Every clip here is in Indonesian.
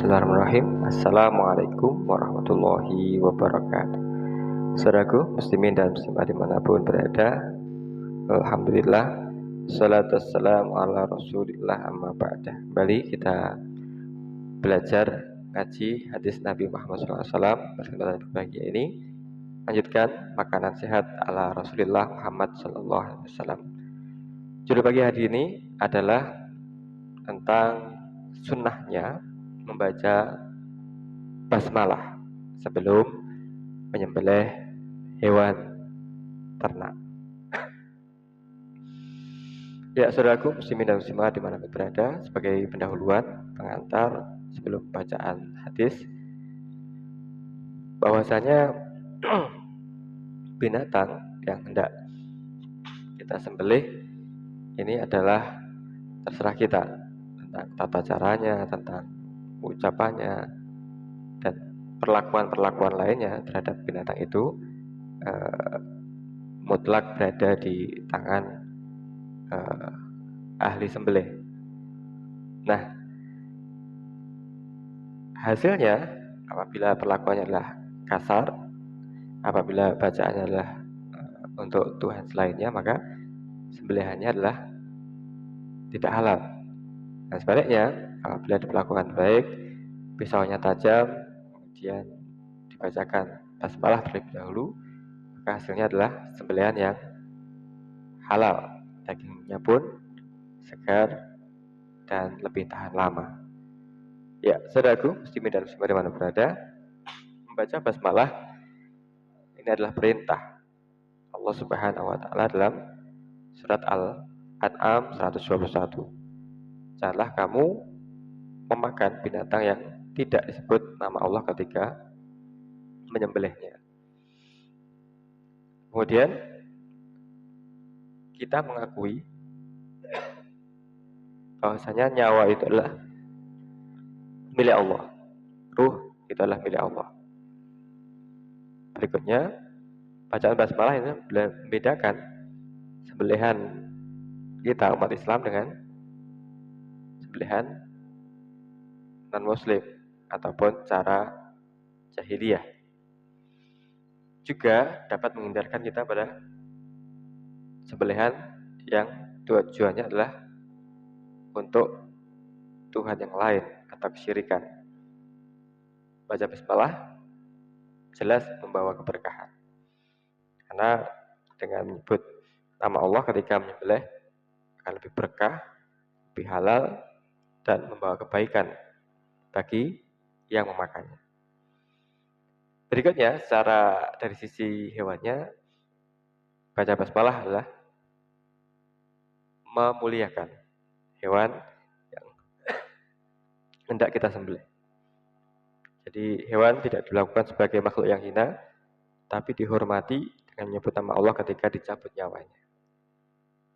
Bismillahirrahmanirrahim. Assalamualaikum warahmatullahi wabarakatuh. Saudaraku muslimin dan muslimat dimanapun berada, alhamdulillah, salatu wassalamu ala rasulillah amma ba'dah. Kembali kita belajar ngaji hadis Nabi Muhammad SAW. Pada pagi ini lanjutkan makanan sehat ala Rasulullah Muhammad SAW. Judul pagi hari ini adalah tentang sunnahnya membaca basmalah sebelum menyembelih hewan ternak. Ya, saudaraku muslimin dan muslimat dimanapun berada, sebagai pendahuluan pengantar sebelum bacaan hadis, bahwasanya binatang yang hendak kita sembelih ini adalah terserah kita, tentang tata caranya, tentang ucapannya, dan perlakuan-perlakuan lainnya terhadap binatang itu mutlak berada di tangan ahli sembelih. Nah, hasilnya apabila perlakuannya adalah kasar, apabila bacaannya adalah untuk Tuhan selainnya, maka sembelihannya adalah tidak halal. Dan sebaliknya, apabila diperlakukan baik, pisaunya tajam, kemudian dibacakan basmalah terlebih dahulu, maka hasilnya adalah sembelihan yang halal. Dagingnya pun segar dan lebih tahan lama. Ya, saudaraku muslimin dan muslimat di mana berada, membaca basmalah ini adalah perintah Allah Subhanahu wa taala dalam surat Al-An'am 121. Janganlah kamu memakan binatang yang tidak disebut nama Allah ketika menyembelihnya. Kemudian kita mengakui bahwasanya nyawa itu adalah milik Allah. Ruh itu adalah milik Allah. Berikutnya, bacaan basmalah ini membedakan sembelihan kita umat Islam dengan sembelihan non-muslim ataupun cara jahiliyah. Juga dapat menghindarkan kita pada sembelihan yang tujuannya adalah untuk Tuhan yang lain atau kesyirikan. Baca basmalah jelas membawa keberkahan. Karena dengan menyebut nama Allah ketika menyembelih akan lebih berkah, lebih halal, dan membawa kebaikan bagi yang memakannya. Berikutnya, secara dari sisi hewannya, baca basmalah adalah memuliakan hewan yang hendak kita sembelih. Jadi hewan tidak dilakukan sebagai makhluk yang hina, tapi dihormati dengan menyebut nama Allah ketika dicabut nyawanya.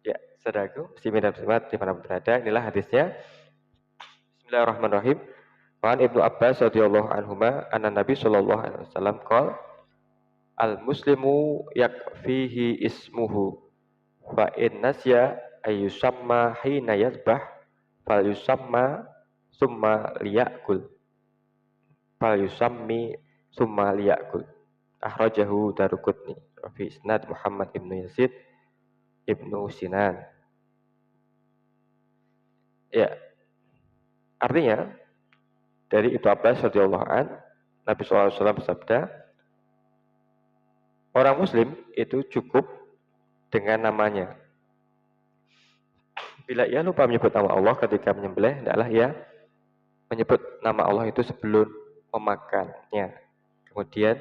Ya, saudaraku, muslimin dan muslimat di mana berada, inilah hadisnya. Bismillahirrahmanirrahim. Wa Ibnu Abbas radhiyallahu anhuma anna Nabi sallallahu alaihi wasallam qala al-muslimu yakfihi ismuhu fa in nasya ayyusamma hina yadhbah fal yusamma summa liyakul fal yusammi summa liyakul. Akhrajahu Daruqutni fi isnad Muhammad ibnu Yazid ibnu Sinan. Ya, artinya dari Ibnu Abbas radhiyallahu an, Nabi SAW bersabda, orang Muslim itu cukup dengan namanya. Bila ia lupa menyebut nama Allah ketika menyembelih, hendaklah ia menyebut nama Allah itu sebelum memakannya, kemudian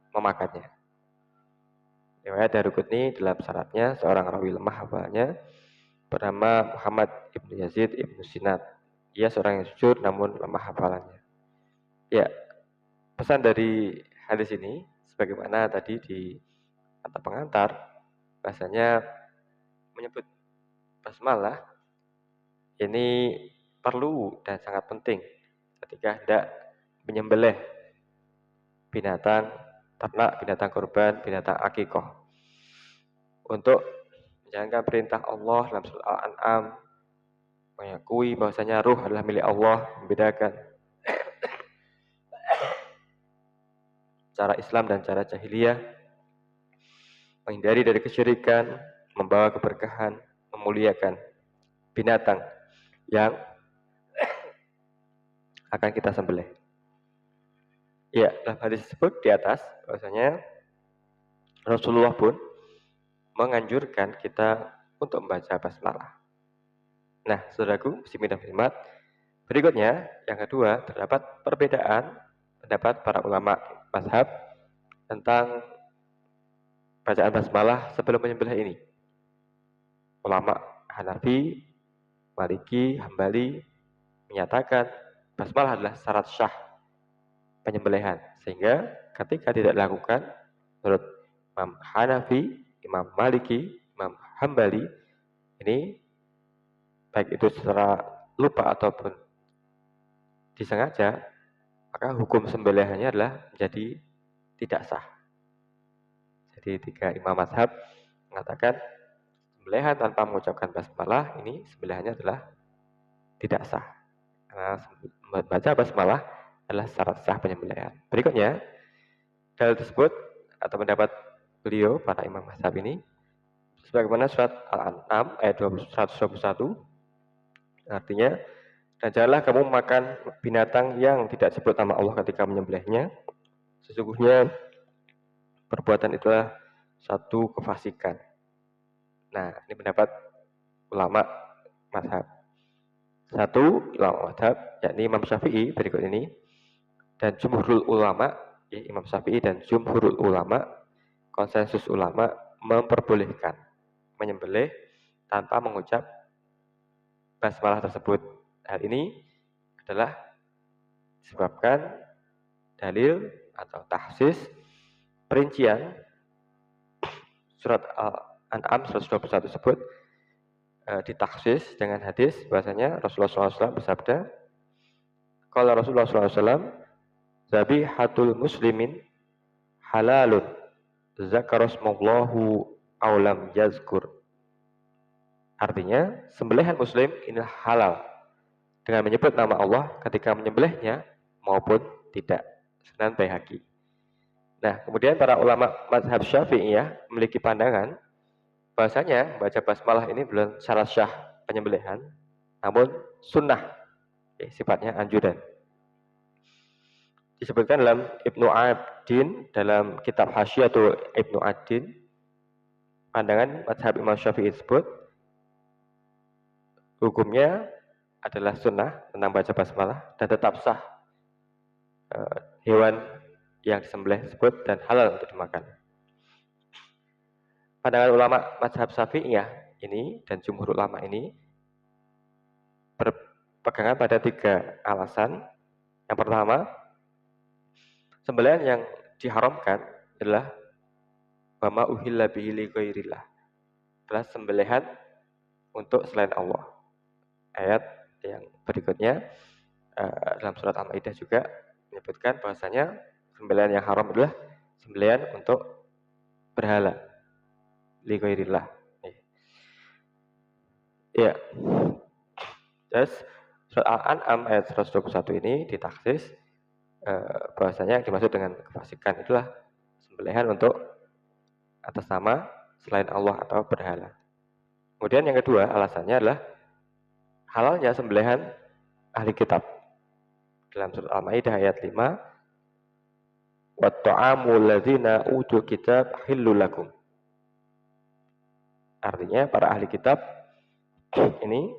memakannya. Riwayat Daruqutni dalam syaratnya seorang rawi lemah hafalnya bernama Muhammad ibnu Yazid ibnu Sinan. Ia seorang yang jujur namun lemah hafalannya. Ya, pesan dari hadis ini sebagaimana tadi di kata pengantar, bahasanya menyebut basmalah ini perlu dan sangat penting ketika hendak menyembelih binatang ternak, binatang kurban, binatang akikah, untuk menjalankan perintah Allah dalam surah Al-An'am, mengakui bahwasanya ruh adalah milik Allah, membedakan cara Islam dan cara jahiliyah, menghindari dari kesyirikan, membawa keberkahan, memuliakan binatang yang akan kita sembelih. Ya, dalam hadis tersebut di atas, bahwasanya Rasulullah pun menganjurkan kita untuk membaca basmalah. Nah, saudaraku, muslimin dan muslimat, berikutnya, yang kedua, terdapat perbedaan pendapat para ulama mazhab tentang bacaan basmalah sebelum menyembelih ini. Ulama Hanafi, Maliki, Hambali menyatakan basmalah adalah syarat syah penyembelihan, sehingga ketika tidak dilakukan menurut Imam Hanafi, Imam Maliki, Imam Hambali, ini baik itu secara lupa ataupun disengaja, maka hukum sembelihannya adalah menjadi tidak sah. Jadi tiga imam mazhab mengatakan sembelihan tanpa mengucapkan basmalah ini sembelihannya adalah tidak sah. Karena membaca basmalah adalah syarat sah penyembelihan. Berikutnya, dalil tersebut atau pendapat beliau para imam mazhab ini sebagaimana surat Al-An'am ayat 121, artinya, dan janganlah kamu makan binatang yang tidak disebut nama Allah ketika menyembelihnya. Sesungguhnya perbuatan itulah satu kefasikan. Nah, ini pendapat ulama mazhab. Satu ulama mazhab, yakni Imam Syafi'i berikut ini, dan jumhurul ulama, ya, Imam Syafi'i dan jumhurul ulama, konsensus ulama memperbolehkan menyembelih tanpa mengucap basmalah tersebut. Hal ini adalah disebabkan dalil atau tahsis perincian surat Al-An'am 121 tersebut ditaksis dengan hadis bahasanya Rasulullah SAW bersabda, kalau Rasulullah SAW, zabihatul muslimin halalun zakarosmallahu aulam yazkur. Artinya, sembelihan muslim ini halal dengan menyebut nama Allah ketika menyembelihnya maupun tidak. Sunan Baihaqi. Nah, kemudian para ulama mazhab Syafi'iyah memiliki pandangan bahasanya baca basmalah ini bukan syarat syah penyembelihan, namun sunnah, sifatnya anjuran. Disebutkan dalam Ibnu Adin, dalam kitab Hasyiatul Ibnu Adin, pandangan mazhab Imam Syafi'i tersebut hukumnya adalah sunnah tentang baca basmalah dan tetap sah hewan yang disembelih tersebut dan halal untuk dimakan. Pandangan ulama mazhab Syafi'iyah ini dan jumhur ulama ini berpegangan pada tiga alasan. Yang pertama, sembelihan yang diharamkan adalah wama uhilla bihi li ghairillah, adalah sembelihan untuk selain Allah. Ayat yang berikutnya dalam surat Al-Maidah juga menyebutkan bahwasanya sembelihan yang haram adalah sembelihan untuk berhala, li ghairillah. Ya. Terus surat Al-An'am ayat 121 ini ditaksis bahwasanya yang dimaksud dengan kefasikan itulah sembelihan untuk atas nama selain Allah atau berhala. Kemudian yang kedua alasannya adalah halalnya sembelihan ahli kitab. Dalam surat Al-Maidah ayat 5, wa ta'amul ladzina utul kitab hillul lakum. Artinya para ahli kitab ini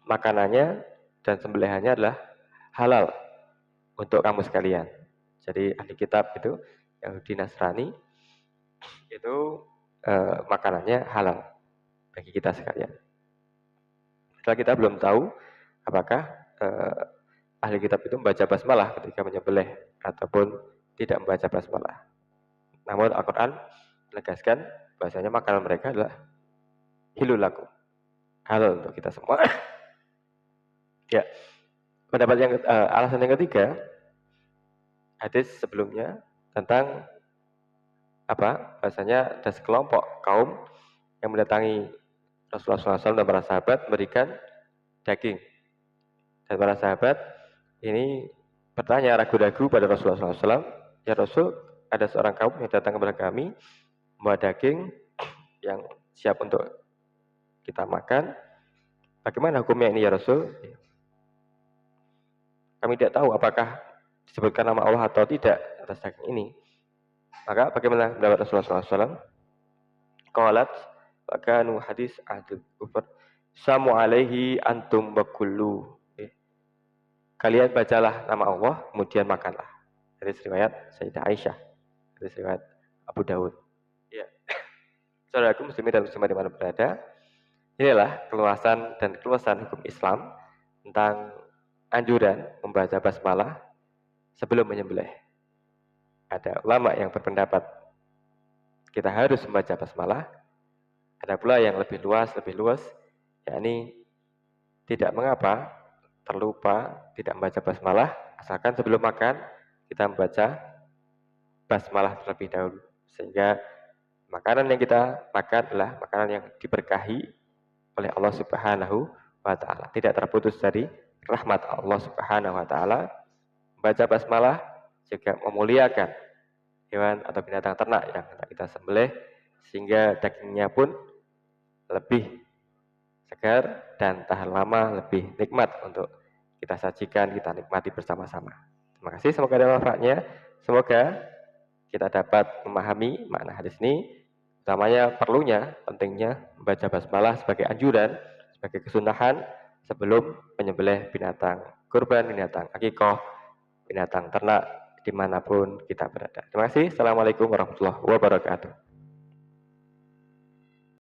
makanannya dan sembelihannya adalah halal untuk kamu sekalian. Jadi ahli kitab itu Yahudi Nasrani itu makanannya halal bagi kita sekalian. Setelah kita belum tahu apakah ahli kitab itu membaca basmalah ketika menyembelih ataupun tidak membaca basmalah. Namun Al-Quran menegaskan bahasanya makanan mereka adalah hilul lakum, halal untuk kita semua. Ya, pendapat yang alasan yang ketiga, hadis sebelumnya tentang bahasanya ada sekelompok kaum yang mendatangi Rasulullah SAW dan para sahabat memberikan daging, dan para sahabat ini bertanya ragu-ragu pada Rasulullah SAW, "Ya Rasul, ada seorang kaum yang datang kepada kami membawa daging yang siap untuk kita makan. Bagaimana hukumnya ini ya Rasul?" Kami tidak tahu apakah disebutkan nama Allah atau tidak atas daging ini. Maka bagaimana pendapat Rasulullah SAW? Qalat wa kanu hadis ahdul kufur samu alaihi antum wa kullu. Kalian bacalah nama Allah, kemudian makanlah. Dari riwayat Sayyidah Aisyah, dari riwayat Abu Dawud. Ya. Saudaraku muslimin dan muslimat dimana berada, inilah keluasan dan keluasan hukum Islam tentang anjuran membaca basmalah sebelum menyembelih. Ada ulama yang berpendapat kita harus membaca basmalah. Ada pula yang lebih luas, yakni tidak mengapa terlupa tidak membaca basmalah, asalkan sebelum makan kita membaca basmalah terlebih dahulu, sehingga makanan yang kita makan adalah makanan yang diberkahi oleh Allah Subhanahu wa taala, tidak terputus dari rahmat Allah Subhanahu wa taala. Membaca basmalah juga memuliakan hewan atau binatang ternak yang kita sembelih, sehingga dagingnya pun lebih segar dan tahan lama, lebih nikmat untuk kita sajikan, kita nikmati bersama-sama. Terima kasih, semoga ada manfaatnya. Semoga kita dapat memahami makna hadis ini, utamanya perlunya, pentingnya membaca basmalah sebagai anjuran, sebagai kesunahan sebelum menyembelih binatang kurban, binatang akikah, binatang ternak dimanapun kita berada. Terima kasih. Assalamualaikum warahmatullahi wabarakatuh.